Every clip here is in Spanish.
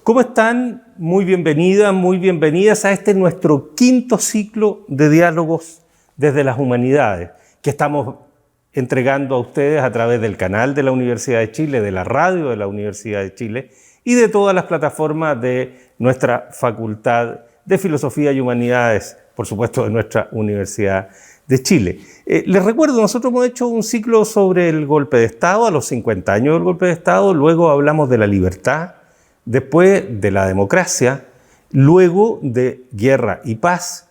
¿Cómo están? Muy bienvenidas, muy bienvenidas a este nuestro quinto ciclo de diálogos desde las humanidades que estamos entregando a ustedes a través del canal de la Universidad de Chile, de la radio de la Universidad de Chile y de todas las plataformas de nuestra Facultad de Filosofía y Humanidades, por supuesto de nuestra Universidad de Chile. Les recuerdo, nosotros hemos hecho un ciclo sobre el golpe de Estado, a los 50 años del golpe de Estado, luego hablamos de la libertad, después de la democracia, luego de guerra y paz.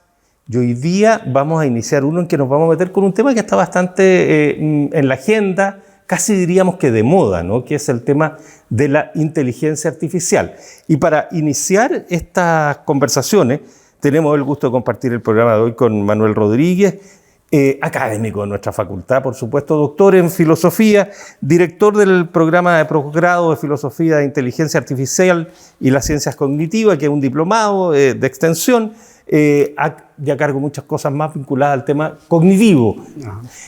Y hoy día vamos a iniciar uno en que nos vamos a meter con un tema que está bastante en la agenda, casi diríamos que de moda, ¿no? Que es el tema de la inteligencia artificial. Y para iniciar estas conversaciones, tenemos el gusto de compartir el programa de hoy con Manuel Rodríguez, académico de nuestra facultad, por supuesto, doctor en filosofía, director del programa de posgrado de filosofía de inteligencia artificial y las ciencias cognitivas, que es un diplomado de extensión, y a cargo de muchas cosas más vinculadas al tema cognitivo.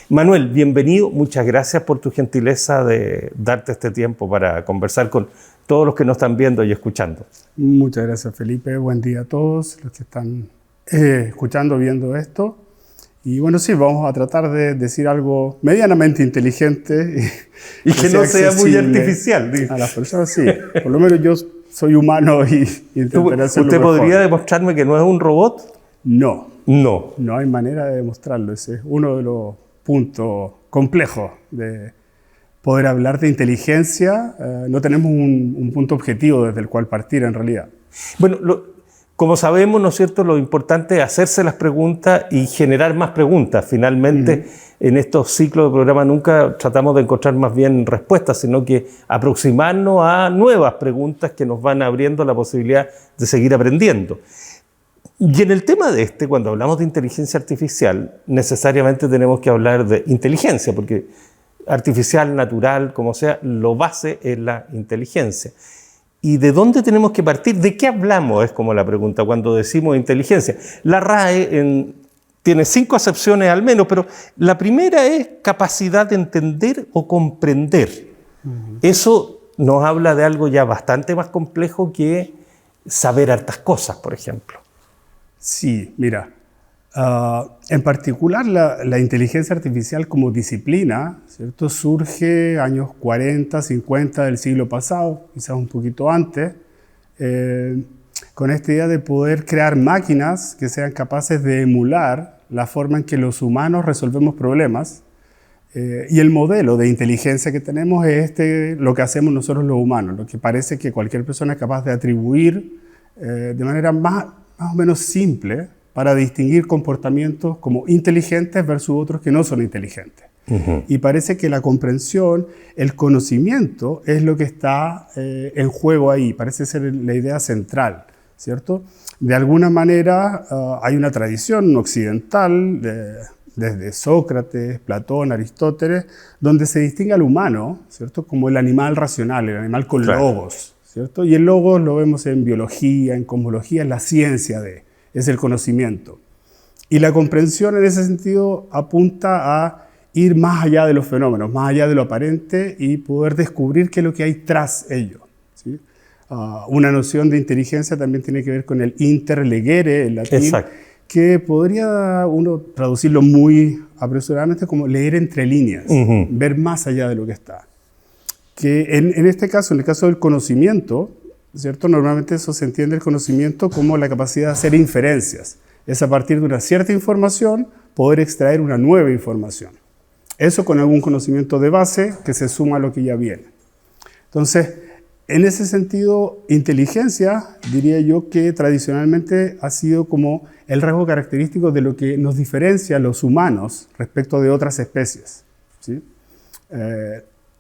Manuel, bienvenido, muchas gracias por tu gentileza de darte este tiempo para conversar con todos los que nos están viendo y escuchando. Muchas gracias, Felipe. Buen día a todos los que están escuchando, viendo esto. Y bueno, sí, vamos a tratar de decir algo medianamente inteligente y que no sea muy artificial. A las personas, sí. Por lo menos yo soy humano y intentaré hacerlo ¿Usted mejor. podría demostrarme que no es un robot? No. No. No hay manera de demostrarlo. Ese es uno de los puntos complejos de poder hablar de inteligencia. No tenemos un punto objetivo desde el cual partir en realidad. Bueno, como sabemos, ¿no es cierto?, lo importante es hacerse las preguntas y generar más preguntas. Finalmente, en estos ciclos de programa nunca tratamos de encontrar más bien respuestas, sino que aproximarnos a nuevas preguntas que nos van abriendo la posibilidad de seguir aprendiendo. Y en el tema de cuando hablamos de inteligencia artificial, necesariamente tenemos que hablar de inteligencia, porque artificial, natural, como sea, lo base es la inteligencia. ¿Y de dónde tenemos que partir? ¿De qué hablamos? Es como la pregunta cuando decimos inteligencia. La RAE tiene 5 acepciones al menos, pero la primera es capacidad de entender o comprender. Eso nos habla de algo ya bastante más complejo que saber hartas cosas, por ejemplo. Sí, mira. En particular, la inteligencia artificial como disciplina, ¿cierto?, surge años 40, 50 del siglo pasado, quizás un poquito antes, con esta idea de poder crear máquinas que sean capaces de emular la forma en que los humanos resolvemos problemas. Y el modelo de inteligencia que tenemos es lo que hacemos nosotros los humanos, lo que parece que cualquier persona es capaz de atribuir de manera más o menos simple para distinguir comportamientos como inteligentes versus otros que no son inteligentes. Y parece que la comprensión, el conocimiento es lo que está en juego ahí, parece ser la idea central, ¿cierto? De alguna manera hay una tradición occidental, desde Sócrates, Platón, Aristóteles, donde se distingue al humano, ¿cierto?, como el animal racional, el animal con logos, ¿cierto? Y el logos lo vemos en biología, en cosmología, en la ciencia es el conocimiento. Y la comprensión en ese sentido apunta a ir más allá de los fenómenos, más allá de lo aparente y poder descubrir qué es lo que hay tras ello, ¿sí? Una noción de inteligencia también tiene que ver con el interlegere, en latín, que podría uno traducirlo muy apresuradamente como leer entre líneas, ver más allá de lo que está. Que en este caso, en el caso del conocimiento, ¿cierto?, normalmente eso se entiende el conocimiento como la capacidad de hacer inferencias. Es a partir de una cierta información poder extraer una nueva información. Eso con algún conocimiento de base que se suma a lo que ya viene. Entonces, en ese sentido, inteligencia, diría yo que tradicionalmente ha sido como el rasgo característico de lo que nos diferencia a los humanos respecto de otras especies, ¿sí?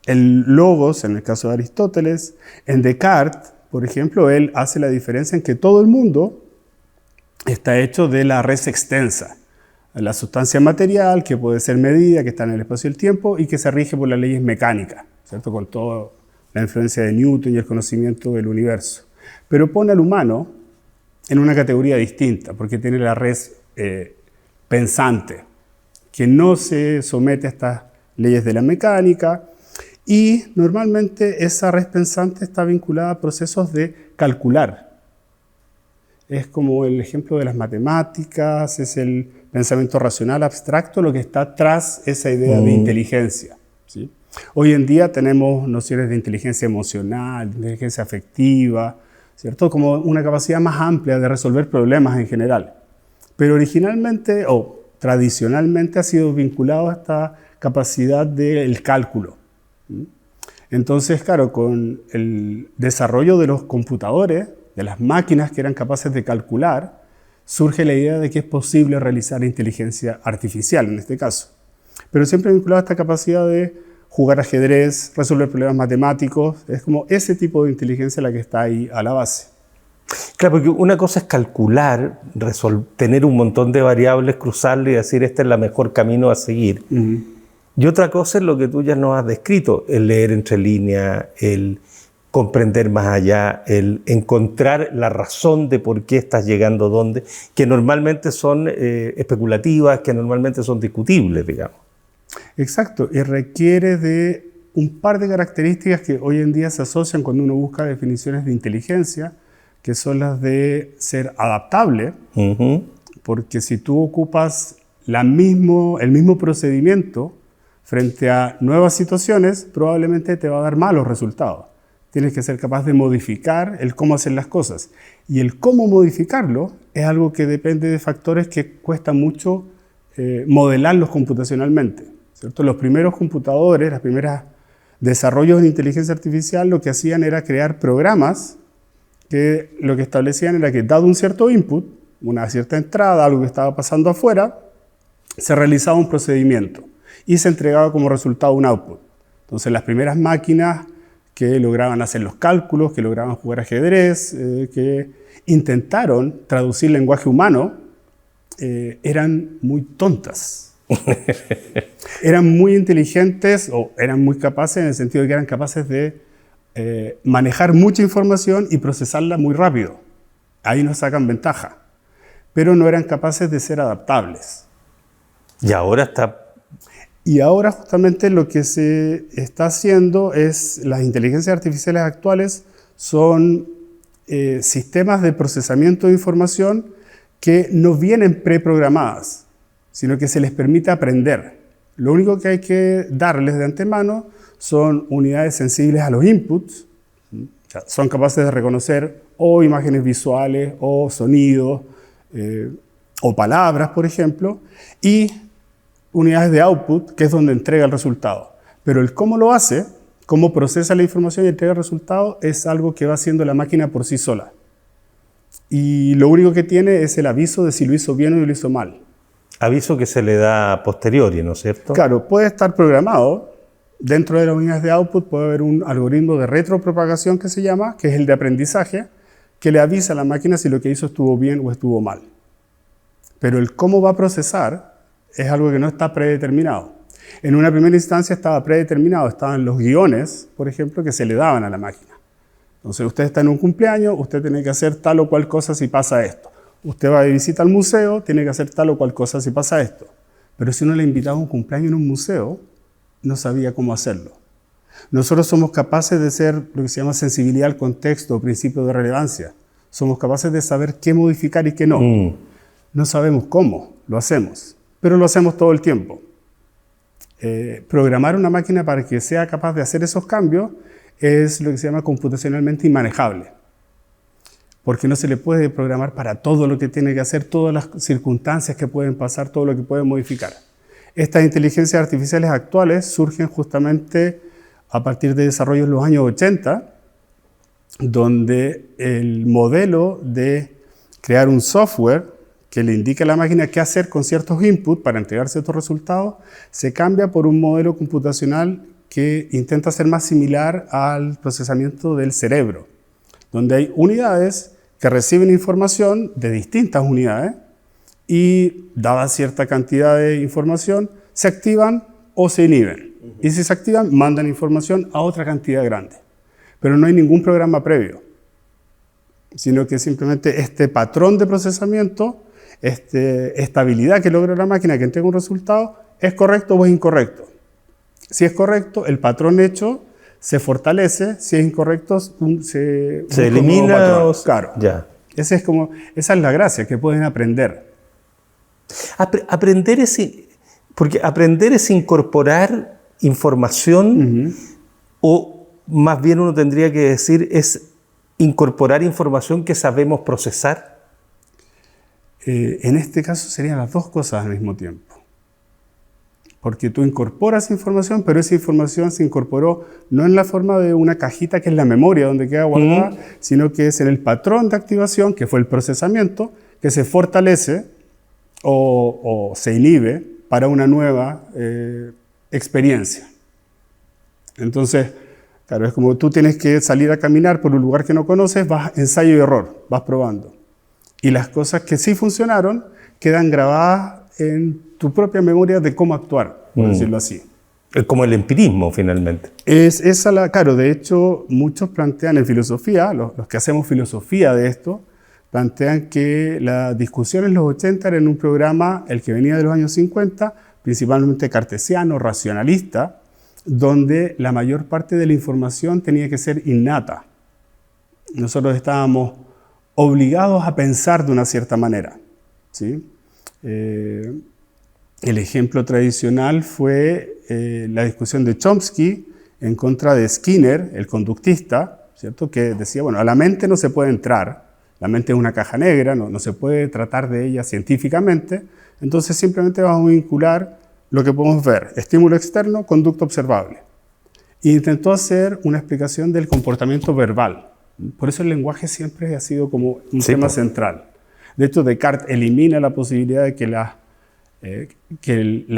El logos, en el caso de Aristóteles, en Descartes, por ejemplo, él hace la diferencia en que todo el mundo está hecho de la res extensa, la sustancia material que puede ser medida, que está en el espacio y el tiempo y que se rige por las leyes mecánicas, ¿cierto?, con toda la influencia de Newton y el conocimiento del universo. Pero pone al humano en una categoría distinta, porque tiene la res pensante, que no se somete a estas leyes de la mecánica Y normalmente esa red pensante está vinculada a procesos de calcular. Es como el ejemplo de las matemáticas, es el pensamiento racional abstracto lo que está tras esa idea de inteligencia, ¿sí? Hoy en día tenemos nociones de inteligencia emocional, de inteligencia afectiva, ¿cierto? Como una capacidad más amplia de resolver problemas en general. Pero originalmente o tradicionalmente ha sido vinculado a esta capacidad del cálculo. Entonces, claro, con el desarrollo de los computadores, de las máquinas que eran capaces de calcular, surge la idea de que es posible realizar inteligencia artificial en este caso. Pero siempre vinculado a esta capacidad de jugar ajedrez, resolver problemas matemáticos, es como ese tipo de inteligencia la que está ahí a la base. Claro, porque una cosa es calcular, tener un montón de variables, cruzarle y decir este es el mejor camino a seguir. Y otra cosa es lo que tú ya nos has descrito, el leer entre líneas, el comprender más allá, el encontrar la razón de por qué estás llegando dónde, que normalmente son especulativas, que normalmente son discutibles, digamos. Exacto, y requiere de un par de características que hoy en día se asocian cuando uno busca definiciones de inteligencia, que son las de ser adaptable, porque si tú ocupas el mismo procedimiento frente a nuevas situaciones, probablemente te va a dar malos resultados. Tienes que ser capaz de modificar el cómo hacer las cosas. Y el cómo modificarlo es algo que depende de factores que cuesta mucho modelarlos computacionalmente, ¿cierto? Los primeros computadores, los primeros desarrollos de inteligencia artificial, lo que hacían era crear programas que lo que establecían era que, dado un cierto input, una cierta entrada, algo que estaba pasando afuera, se realizaba un procedimiento y se entregaba como resultado un output. Entonces, las primeras máquinas que lograban hacer los cálculos, que lograban jugar ajedrez, que intentaron traducir lenguaje humano, eran muy tontas. Eran muy inteligentes o eran muy capaces en el sentido de que eran capaces de manejar mucha información y procesarla muy rápido. Ahí nos sacan ventaja. Pero no eran capaces de ser adaptables. Y ahora justamente lo que se está haciendo es, las inteligencias artificiales actuales son sistemas de procesamiento de información que no vienen preprogramadas, sino que se les permite aprender. Lo único que hay que darles de antemano son unidades sensibles a los inputs, o sea, son capaces de reconocer o imágenes visuales o sonidos o palabras, por ejemplo, y unidades de output, que es donde entrega el resultado. Pero el cómo lo hace, cómo procesa la información y entrega el resultado, es algo que va haciendo la máquina por sí sola. Y lo único que tiene es el aviso de si lo hizo bien o lo hizo mal. Aviso que se le da a posteriori, ¿no es cierto? Claro, puede estar programado. Dentro de las unidades de output puede haber un algoritmo de retropropagación que se llama, que es el de aprendizaje, que le avisa a la máquina si lo que hizo estuvo bien o estuvo mal. Pero el cómo va a procesar es algo que no está predeterminado. En una primera instancia estaba predeterminado, estaban los guiones, por ejemplo, que se le daban a la máquina. Entonces, usted está en un cumpleaños, usted tiene que hacer tal o cual cosa si pasa esto. Usted va de visita al museo, tiene que hacer tal o cual cosa si pasa esto. Pero si uno le invitaba a un cumpleaños en un museo, no sabía cómo hacerlo. Nosotros somos capaces de ser lo que se llama sensibilidad al contexto o principio de relevancia. Somos capaces de saber qué modificar y qué no. No sabemos cómo, lo hacemos, pero lo hacemos todo el tiempo. Programar una máquina para que sea capaz de hacer esos cambios es lo que se llama computacionalmente inmanejable. Porque no se le puede programar para todo lo que tiene que hacer, todas las circunstancias que pueden pasar, todo lo que puede modificar. Estas inteligencias artificiales actuales surgen justamente a partir de desarrollos en los años 80, donde el modelo de crear un software que le indique a la máquina qué hacer con ciertos inputs para entregar ciertos resultados, se cambia por un modelo computacional que intenta ser más similar al procesamiento del cerebro, donde hay unidades que reciben información de distintas unidades y, dada cierta cantidad de información, se activan o se inhiben. Y si se activan, mandan información a otra cantidad grande. Pero no hay ningún programa previo, sino que simplemente este patrón de procesamiento, esta estabilidad que logra la máquina que entrega un resultado, es correcto o es incorrecto. Si es correcto, el patrón hecho se fortalece, si es incorrecto, se elimina. Claro. Ya. Esa es la gracia, que pueden aprender. Porque aprender es incorporar información, o más bien uno tendría que decir es incorporar información que sabemos procesar. En este caso serían las dos cosas al mismo tiempo. Porque tú incorporas información, pero esa información se incorporó no en la forma de una cajita que es la memoria donde queda guardada, sino que es en el patrón de activación, que fue el procesamiento, que se fortalece o se inhibe para una nueva experiencia. Entonces, claro, es como tú tienes que salir a caminar por un lugar que no conoces, vas ensayo y error, vas probando. Y las cosas que sí funcionaron quedan grabadas en tu propia memoria de cómo actuar, por decirlo así. Es como el empirismo, finalmente. Claro, de hecho, muchos plantean en filosofía, los que hacemos filosofía de esto, plantean que la discusión en los 80 era en un programa, el que venía de los años 50, principalmente cartesiano, racionalista, donde la mayor parte de la información tenía que ser innata. Nosotros estábamos obligados a pensar de una cierta manera, ¿sí? El ejemplo tradicional fue la discusión de Chomsky en contra de Skinner, el conductista, ¿cierto? Que decía, bueno, a la mente no se puede entrar, la mente es una caja negra, no se puede tratar de ella científicamente, entonces simplemente vamos a vincular lo que podemos ver, estímulo externo, conducta observable. E intentó hacer una explicación del comportamiento verbal. Por eso el lenguaje siempre ha sido como un tema central. De hecho, Descartes elimina la posibilidad de que la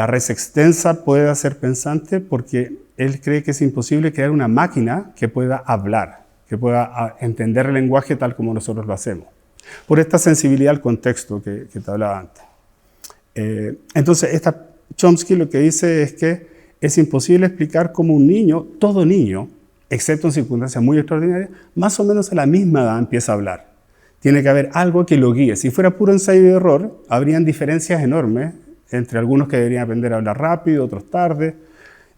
res extensa pueda ser pensante, porque él cree que es imposible crear una máquina que pueda hablar, que pueda entender el lenguaje tal como nosotros lo hacemos, por esta sensibilidad al contexto que te hablaba antes. Entonces, Chomsky lo que dice es que es imposible explicar cómo un niño, todo niño, excepto en circunstancias muy extraordinarias, más o menos a la misma edad empieza a hablar. Tiene que haber algo que lo guíe. Si fuera puro ensayo y error, habrían diferencias enormes entre algunos que deberían aprender a hablar rápido, otros tarde,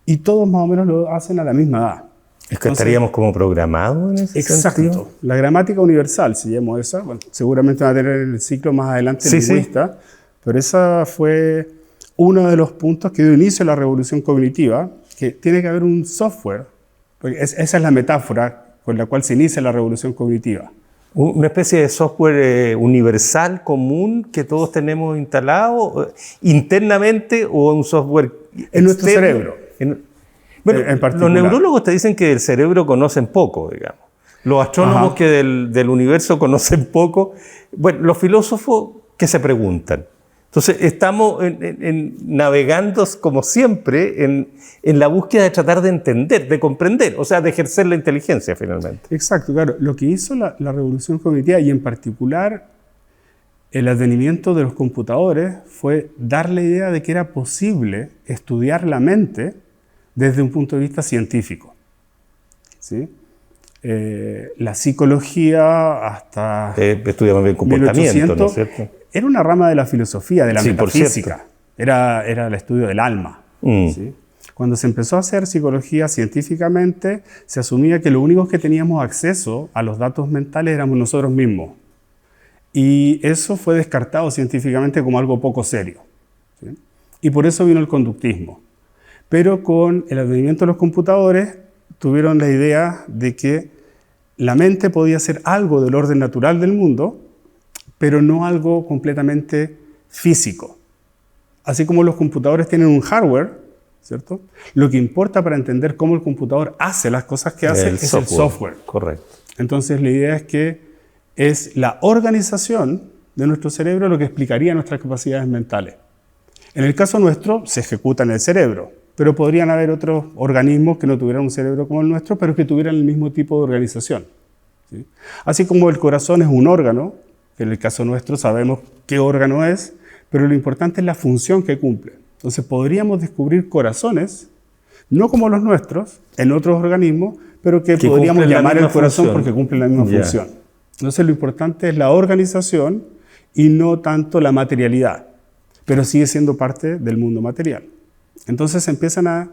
y todos más o menos lo hacen a la misma edad. Es que estaríamos como programados en ese sentido. Exacto. La gramática universal, se llama esa. Bueno, seguramente va a tener el ciclo más adelante lingüista, pero esa fue uno de los puntos que dio inicio a la revolución cognitiva, que tiene que haber un software, porque esa es la metáfora con la cual se inicia la revolución cognitiva. Una especie de software universal, común, que todos tenemos instalado internamente, o un software en nuestro cerebro. Bueno, los neurólogos te dicen que del cerebro conocen poco, digamos. Los astrónomos que del universo conocen poco. Bueno, los filósofos que se preguntan. Entonces, estamos navegando, como siempre, en la búsqueda de tratar de entender, de comprender, o sea, de ejercer la inteligencia, finalmente. Exacto, claro. Lo que hizo la revolución cognitiva, y en particular el advenimiento de los computadores, fue dar la idea de que era posible estudiar la mente desde un punto de vista científico, ¿sí? La psicología hasta estudiamos bien comportamiento, 1800, ¿no es cierto? Era una rama de la filosofía, de la metafísica. Era el estudio del alma. ¿Sí? Cuando se empezó a hacer psicología científicamente, se asumía que lo único que teníamos acceso a los datos mentales éramos nosotros mismos. Y eso fue descartado científicamente como algo poco serio, ¿sí? Y por eso vino el conductismo. Pero con el advenimiento de los computadores, tuvieron la idea de que la mente podía ser algo del orden natural del mundo, pero no algo completamente físico. Así como los computadores tienen un hardware, ¿cierto? Lo que importa para entender cómo el computador hace las cosas que hace es el software. Correcto. Entonces la idea es que es la organización de nuestro cerebro lo que explicaría nuestras capacidades mentales. En el caso nuestro, se ejecuta en el cerebro, pero podrían haber otros organismos que no tuvieran un cerebro como el nuestro, pero que tuvieran el mismo tipo de organización, ¿sí? Así como el corazón es un órgano, que en el caso nuestro sabemos qué órgano es, pero lo importante es la función que cumple. Entonces podríamos descubrir corazones, no como los nuestros, en otros organismos, pero que podríamos llamar el corazón porque cumplen la misma función. Entonces lo importante es la organización y no tanto la materialidad, pero sigue siendo parte del mundo material. Entonces empiezan a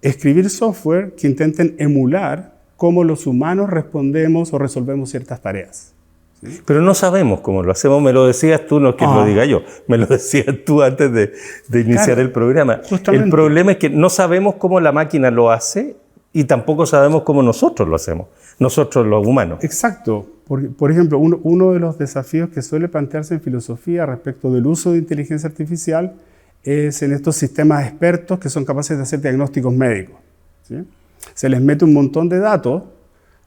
escribir software que intenten emular cómo los humanos respondemos o resolvemos ciertas tareas. ¿Sí? Pero no sabemos cómo lo hacemos, me lo decías tú, no es que lo diga yo, me lo decías tú antes de iniciar el programa. Justamente. El problema es que no sabemos cómo la máquina lo hace y tampoco sabemos cómo nosotros lo hacemos, nosotros los humanos. Exacto. Por ejemplo, uno de los desafíos que suele plantearse en filosofía respecto del uso de inteligencia artificial es en estos sistemas expertos que son capaces de hacer diagnósticos médicos. ¿Sí? Se les mete un montón de datos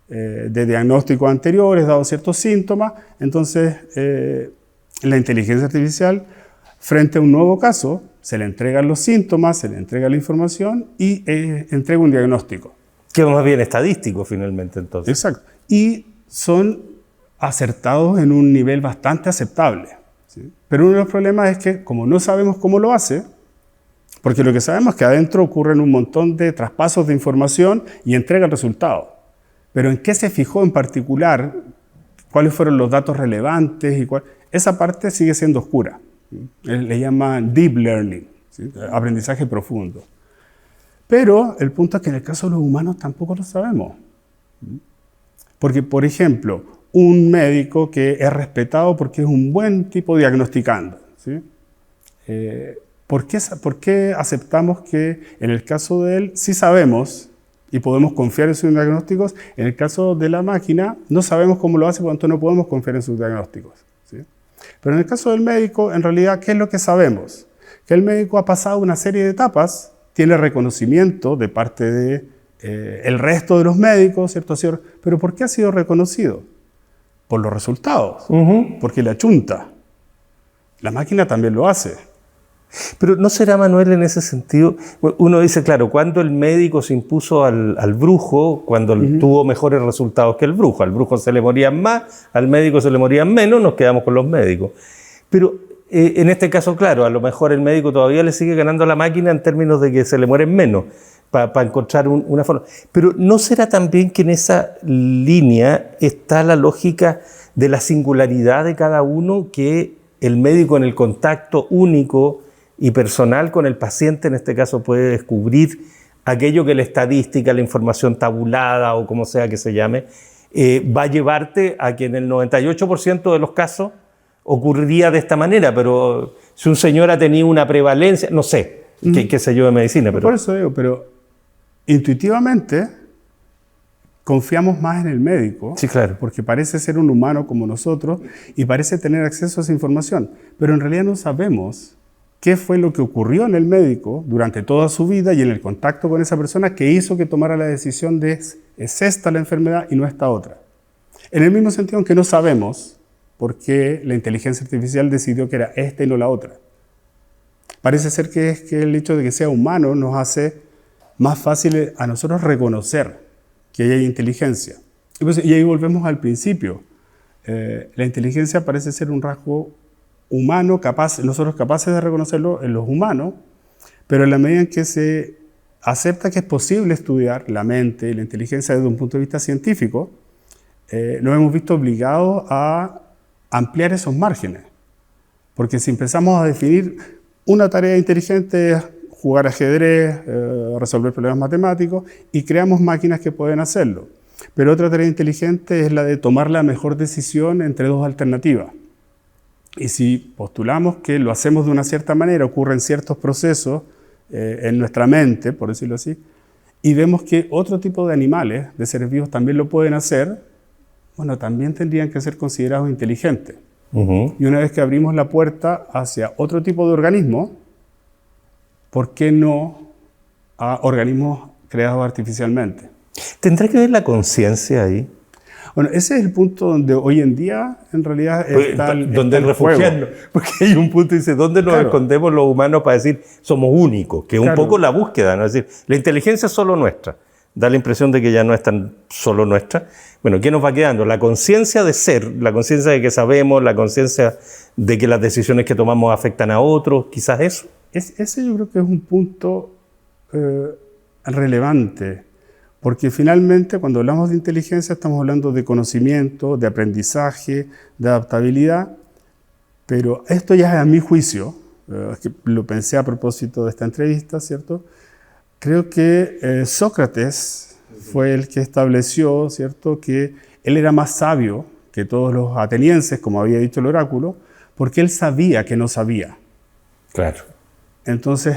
de diagnósticos anteriores, dados ciertos síntomas, entonces la inteligencia artificial, frente a un nuevo caso, se le entregan los síntomas, se le entrega la información y entrega un diagnóstico. Que más bien estadístico finalmente entonces. Exacto. Y son acertados en un nivel bastante aceptable. ¿Sí? Pero uno de los problemas es que como no sabemos cómo lo hace, porque lo que sabemos es que adentro ocurren un montón de traspasos de información y entrega el resultado. Pero ¿en qué se fijó en particular? ¿Cuáles fueron los datos relevantes? Esa parte sigue siendo oscura. ¿Sí? Le llaman deep learning, ¿sí? Aprendizaje profundo. Pero el punto es que en el caso de los humanos tampoco lo sabemos. Porque, por ejemplo, un médico que es respetado porque es un buen tipo diagnosticando, ¿sí? ¿Por qué aceptamos que en el caso de él sí sabemos y podemos confiar en sus diagnósticos? En el caso de la máquina no sabemos cómo lo hace, por lo tanto no podemos confiar en sus diagnósticos, ¿sí? Pero en el caso del médico, en realidad, ¿qué es lo que sabemos? Que el médico ha pasado una serie de etapas, tiene reconocimiento de parte de el resto de los médicos, ¿cierto? Pero ¿por qué ha sido reconocido? Por los resultados, porque la chunta. La máquina también lo hace. Pero ¿no será, Manuel, en ese sentido? Uno dice, claro, cuando el médico se impuso al brujo, cuando tuvo mejores resultados que el brujo. Al brujo se le morían más, al médico se le morían menos, nos quedamos con los médicos. Pero en este caso, claro, a lo mejor el médico todavía le sigue ganando a la máquina en términos de que se le mueren menos, para encontrar una forma. Pero ¿no será también que en esa línea está la lógica de la singularidad de cada uno, que el médico en el contacto único y personal con el paciente, en este caso, puede descubrir aquello que la estadística, la información tabulada o como sea que se llame, va a llevarte a que en el 98% de los casos ocurriría de esta manera? Pero si un señor ha tenido una prevalencia, no sé, qué sé yo de medicina. Pero... Por eso digo, pero intuitivamente confiamos más en el médico, sí, claro, porque parece ser un humano como nosotros y parece tener acceso a esa información, pero en realidad no sabemos qué fue lo que ocurrió en el médico durante toda su vida y en el contacto con esa persona que hizo que tomara la decisión de es esta la enfermedad y no esta otra. En el mismo sentido en que no sabemos por qué la inteligencia artificial decidió que era esta y no la otra. Parece ser que es que el hecho de que sea humano nos hace más fácil a nosotros reconocer que hay inteligencia. Y ahí volvemos al principio. La inteligencia parece ser un rasgo humano, nosotros capaces de reconocerlo en los humanos, pero en la medida en que se acepta que es posible estudiar la mente y la inteligencia desde un punto de vista científico, nos hemos visto obligados a ampliar esos márgenes. Porque si empezamos a definir una tarea inteligente es jugar ajedrez, resolver problemas matemáticos, y creamos máquinas que pueden hacerlo. Pero otra tarea inteligente es la de tomar la mejor decisión entre dos alternativas. Y si postulamos que lo hacemos de una cierta manera, ocurren ciertos procesos en nuestra mente, por decirlo así, y vemos que otro tipo de animales, de seres vivos, también lo pueden hacer, bueno, también tendrían que ser considerados inteligentes. Y una vez que abrimos la puerta hacia otro tipo de organismos, ¿por qué no a organismos creados artificialmente? ¿Tendrá que ver la conciencia ahí? Bueno, ese es el punto donde hoy en día, en realidad, está el refugiarnos. Porque hay un punto que dice, ¿dónde nos escondemos los humanos para decir somos únicos? Que es un poco la búsqueda, ¿no? Es decir, la inteligencia es solo nuestra. Da la impresión de que ya no es tan solo nuestra. Bueno, ¿qué nos va quedando? La conciencia de ser, la conciencia de que sabemos, la conciencia de que las decisiones que tomamos afectan a otros, quizás eso. Ese yo creo que es un punto relevante, porque finalmente cuando hablamos de inteligencia estamos hablando de conocimiento, de aprendizaje, de adaptabilidad, pero esto ya es a mi juicio, que lo pensé a propósito de esta entrevista, ¿cierto? Creo que Sócrates fue el que estableció, ¿cierto?, que él era más sabio que todos los atenienses, como había dicho el oráculo, porque él sabía que no sabía. Claro. Entonces,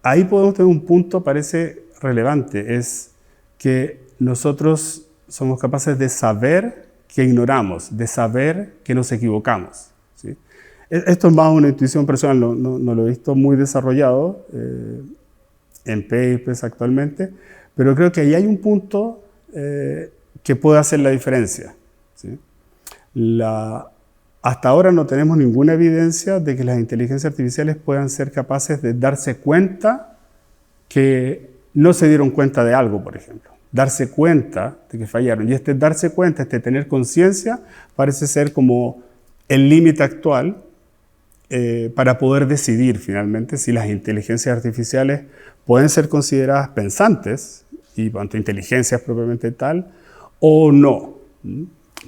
ahí podemos tener un punto, parece relevante, es que nosotros somos capaces de saber que ignoramos, de saber que nos equivocamos, ¿sí? Esto es más una intuición personal, no lo he visto muy desarrollado en papers actualmente, pero creo que ahí hay un punto que puede hacer la diferencia, ¿sí? Hasta ahora no tenemos ninguna evidencia de que las inteligencias artificiales puedan ser capaces de darse cuenta que no se dieron cuenta de algo, por ejemplo. Darse cuenta de que fallaron. Y este darse cuenta, este tener conciencia, parece ser como el límite actual para poder decidir finalmente si las inteligencias artificiales pueden ser consideradas pensantes, y cuanto a inteligencias propiamente tal, o no.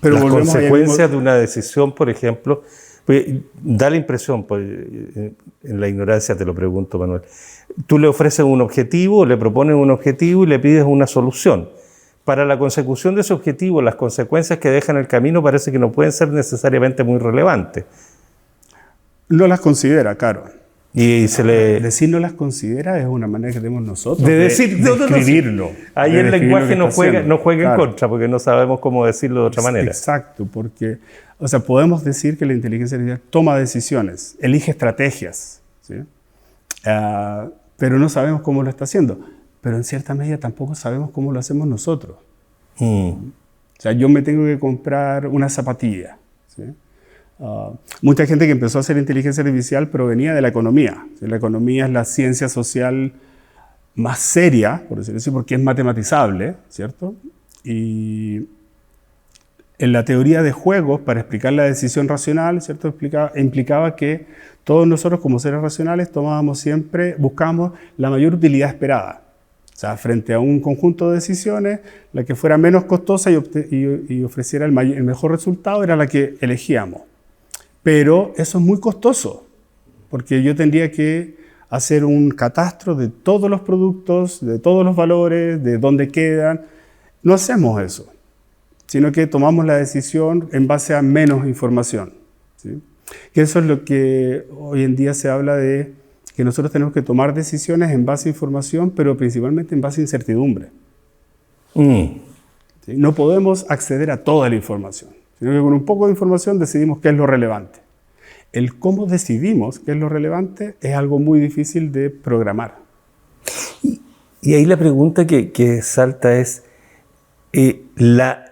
Pero las consecuencias de una decisión, por ejemplo, pues, da la impresión, pues, en la ignorancia te lo pregunto, Manuel, tú le ofreces un objetivo, le propones un objetivo y le pides una solución. Para la consecución de ese objetivo, las consecuencias que dejan el camino parece que no pueden ser necesariamente muy relevantes. No las considera, claro. Y decir no las considera es una manera que tenemos nosotros de escribirlo. Ahí el lenguaje no juega en contra, porque no sabemos cómo decirlo de otra manera. Exacto, porque podemos decir que la inteligencia artificial toma decisiones, elige estrategias, ¿sí? Pero no sabemos cómo lo está haciendo. Pero en cierta medida tampoco sabemos cómo lo hacemos nosotros. O sea, yo me tengo que comprar una zapatilla, ¿sí? Mucha gente que empezó a hacer inteligencia artificial provenía de la economía. La economía es la ciencia social más seria, por decirlo así, porque es matematizable, ¿cierto? Y en la teoría de juegos, para explicar la decisión racional, ¿cierto?, implicaba que todos nosotros como seres racionales buscamos la mayor utilidad esperada. O sea, frente a un conjunto de decisiones, la que fuera menos costosa y ofreciera el mejor resultado era la que elegíamos. Pero eso es muy costoso, porque yo tendría que hacer un catastro de todos los productos, de todos los valores, de dónde quedan. No hacemos eso, sino que tomamos la decisión en base a menos información, ¿sí? Que eso es lo que hoy en día se habla de que nosotros tenemos que tomar decisiones en base a información, pero principalmente en base a incertidumbre. ¿Sí? No podemos acceder a toda la información, sino que con un poco de información decidimos qué es lo relevante. El cómo decidimos qué es lo relevante es algo muy difícil de programar. Y ahí la pregunta que salta es, la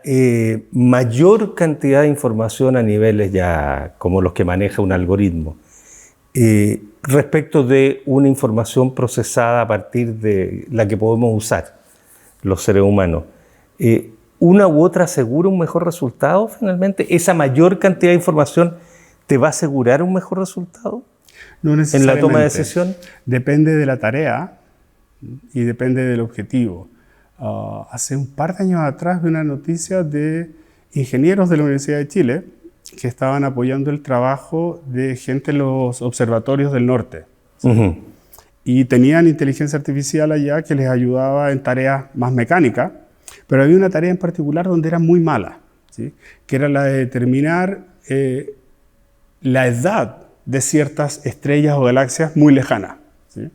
mayor cantidad de información a niveles ya como los que maneja un algoritmo, respecto de una información procesada a partir de la que podemos usar los seres humanos, ¿una u otra asegura un mejor resultado finalmente? ¿Esa mayor cantidad de información te va a asegurar un mejor resultado? No necesariamente. ¿En la toma de decisión? Depende de la tarea y depende del objetivo. Hace un par de años atrás vi una noticia de ingenieros de la Universidad de Chile que estaban apoyando el trabajo de gente en los observatorios del norte. ¿Sí? Y tenían inteligencia artificial allá que les ayudaba en tareas más mecánicas, pero había una tarea en particular donde era muy mala, ¿sí? Que era la de determinar la edad de ciertas estrellas o galaxias muy lejanas, ¿sí?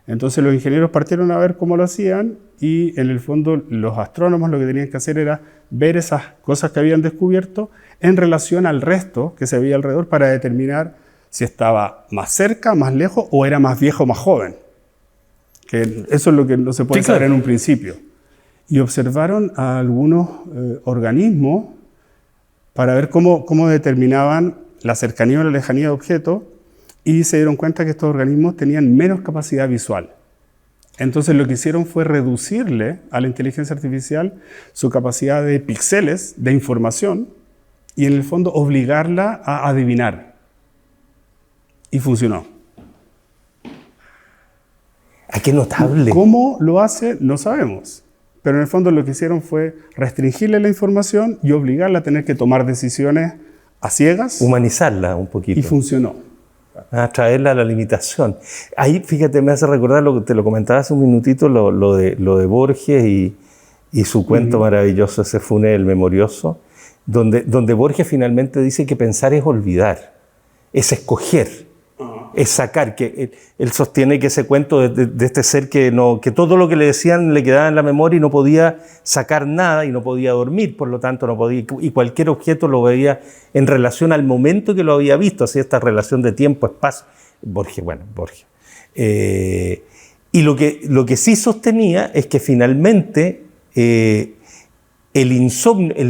Entonces los ingenieros partieron a ver cómo lo hacían y en el fondo los astrónomos lo que tenían que hacer era ver esas cosas que habían descubierto en relación al resto que se veía alrededor para determinar si estaba más cerca, más lejos o era más viejo o más joven. Que eso es lo que no se puede saber en un principio. Y observaron a algunos organismos para ver cómo determinaban la cercanía o la lejanía de objetos y se dieron cuenta que estos organismos tenían menos capacidad visual. Entonces lo que hicieron fue reducirle a la inteligencia artificial su capacidad de píxeles, de información, y en el fondo obligarla a adivinar. Y funcionó. ¡Ah, qué notable! ¿Cómo lo hace? No sabemos. Pero en el fondo lo que hicieron fue restringirle la información y obligarla a tener que tomar decisiones a ciegas. Humanizarla un poquito. Y funcionó. A traerla a la limitación. Ahí, fíjate, me hace recordar lo que te lo comentaba hace un minutito, lo de Borges y su cuento maravilloso, ese Funes el Memorioso, donde Borges finalmente dice que pensar es olvidar, es escoger, es sacar, que él sostiene que ese cuento de este ser que todo lo que le decían le quedaba en la memoria y no podía sacar nada y no podía dormir, por lo tanto no podía, y cualquier objeto lo veía en relación al momento que lo había visto, así esta relación de tiempo, espacio, Borges. Y lo que sí sostenía es que finalmente el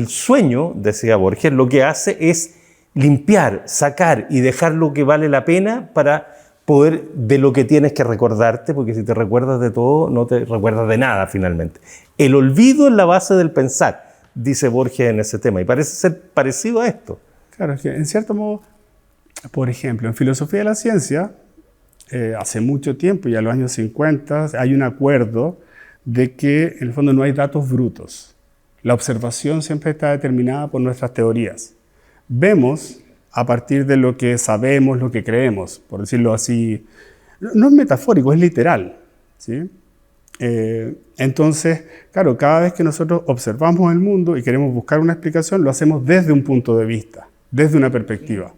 sueño, decía Borges, lo que hace es limpiar, sacar y dejar lo que vale la pena para poder de lo que tienes que recordarte, porque si te recuerdas de todo, no te recuerdas de nada finalmente. El olvido es la base del pensar, dice Borges en ese tema, y parece ser parecido a esto. Claro, es que en cierto modo, por ejemplo, en filosofía de la ciencia, hace mucho tiempo, ya en los años 50, hay un acuerdo de que en el fondo no hay datos brutos. La observación siempre está determinada por nuestras teorías. Vemos a partir de lo que sabemos, lo que creemos, por decirlo así. No es metafórico, es literal, ¿sí? Entonces, claro, cada vez que nosotros observamos el mundo y queremos buscar una explicación, lo hacemos desde un punto de vista, desde una perspectiva.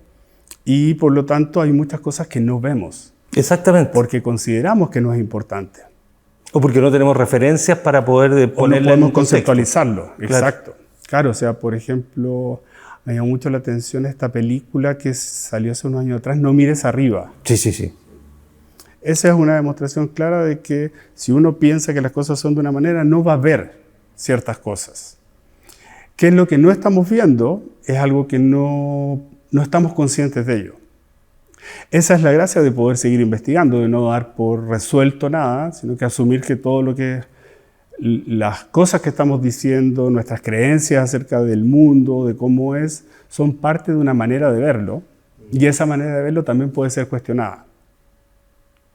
Y por lo tanto hay muchas cosas que no vemos. Exactamente. Porque consideramos que no es importante. O porque no tenemos referencias para poder ponerle no en un podemos conceptualizarlo. Claro. Exacto. Claro, o sea, por ejemplo, me llamó mucho la atención esta película que salió hace unos años atrás, No mires arriba. Sí. Esa es una demostración clara de que si uno piensa que las cosas son de una manera, no va a ver ciertas cosas. ¿Qué es lo que no estamos viendo? Es algo que no estamos conscientes de ello. Esa es la gracia de poder seguir investigando, de no dar por resuelto nada, sino que asumir que todo lo que las cosas que estamos diciendo, nuestras creencias acerca del mundo, de cómo es, son parte de una manera de verlo, y esa manera de verlo también puede ser cuestionada.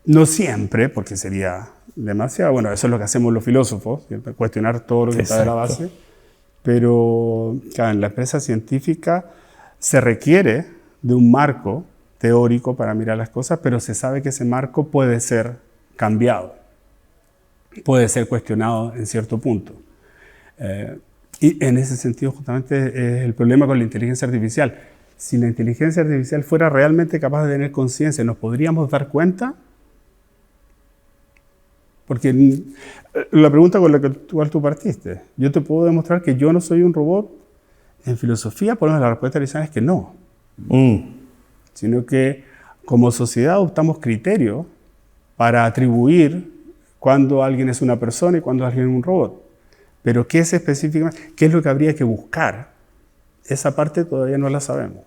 No siempre, porque sería demasiado, bueno, eso es lo que hacemos los filósofos, ¿cierto? Cuestionar todo lo que está de la base, pero claro, en la empresa científica se requiere de un marco teórico para mirar las cosas, pero se sabe que ese marco puede ser cambiado, puede ser cuestionado en cierto punto. Y en ese sentido justamente es el problema con la inteligencia artificial. Si la inteligencia artificial fuera realmente capaz de tener conciencia, ¿nos podríamos dar cuenta? Porque la pregunta con la que tú partiste, yo te puedo demostrar que yo no soy un robot. En filosofía, por lo menos la respuesta inicial es que no. Sino que como sociedad adoptamos criterios para atribuir cuándo alguien es una persona y cuándo alguien es un robot. Pero qué es específicamente, qué es lo que habría que buscar, esa parte todavía no la sabemos.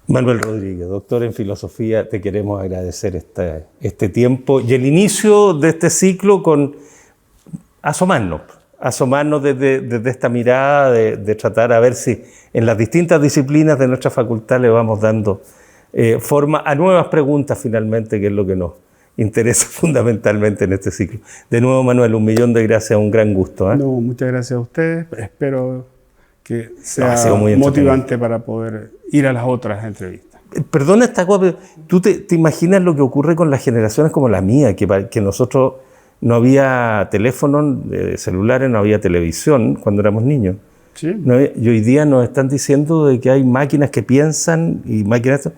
Manuel Rodríguez, doctor en filosofía, te queremos agradecer este tiempo y el inicio de este ciclo con asomarnos desde esta mirada de tratar a ver si en las distintas disciplinas de nuestra facultad le vamos dando forma a nuevas preguntas finalmente, que es lo que nos interesa fundamentalmente en este ciclo. De nuevo, Manuel, 1.000.000 de gracias, un gran gusto. No, muchas gracias a ustedes, espero que sea muy motivante para poder ir a las otras entrevistas. Perdona esta cosa, pero ¿tú te imaginas lo que ocurre con las generaciones como la mía, que nosotros no había teléfonos celulares, no había televisión cuando éramos niños? ¿Sí? Y hoy día nos están diciendo de que hay máquinas que piensan y máquinas...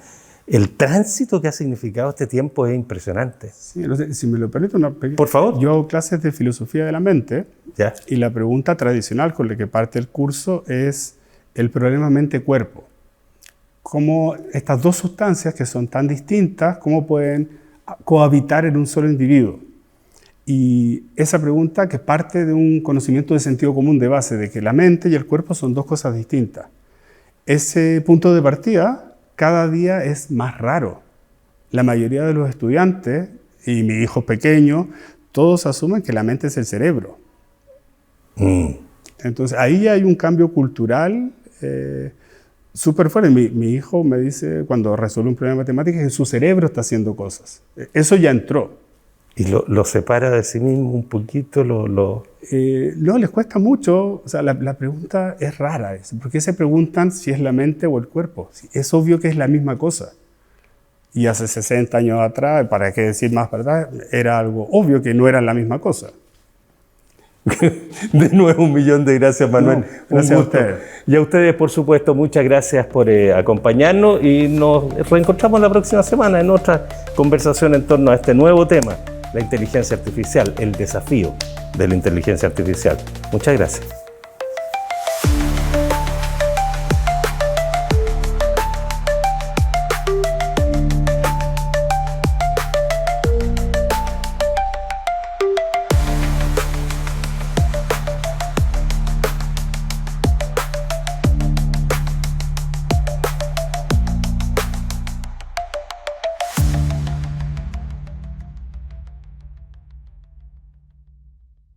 El tránsito que ha significado este tiempo es impresionante. Sí, si me lo permite, por favor. Yo hago clases de filosofía de la mente. ¿Ya? Y la pregunta tradicional con la que parte el curso es el problema mente-cuerpo. Cómo estas dos sustancias que son tan distintas, cómo pueden cohabitar en un solo individuo. Y esa pregunta que parte de un conocimiento de sentido común de base, de que la mente y el cuerpo son dos cosas distintas. Ese punto de partida cada día es más raro. La mayoría de los estudiantes, y mis hijos pequeños, todos asumen que la mente es el cerebro. Entonces ahí hay un cambio cultural súper fuerte. Mi hijo me dice, cuando resuelve un problema de matemáticas, que su cerebro está haciendo cosas. Eso ya entró. ¿Y lo separa de sí mismo un poquito? No, les cuesta mucho. O sea, la pregunta es rara. ¿Por qué se preguntan si es la mente o el cuerpo? Es obvio que es la misma cosa. Y hace 60 años atrás, para qué decir más verdad, era algo obvio que no eran la misma cosa. De nuevo, 1.000.000 de gracias, Manuel. No, gracias a ustedes. Y a ustedes, por supuesto, muchas gracias por acompañarnos y nos reencontramos la próxima semana en otra conversación en torno a este nuevo tema, la inteligencia artificial, el desafío de la inteligencia artificial. Muchas gracias.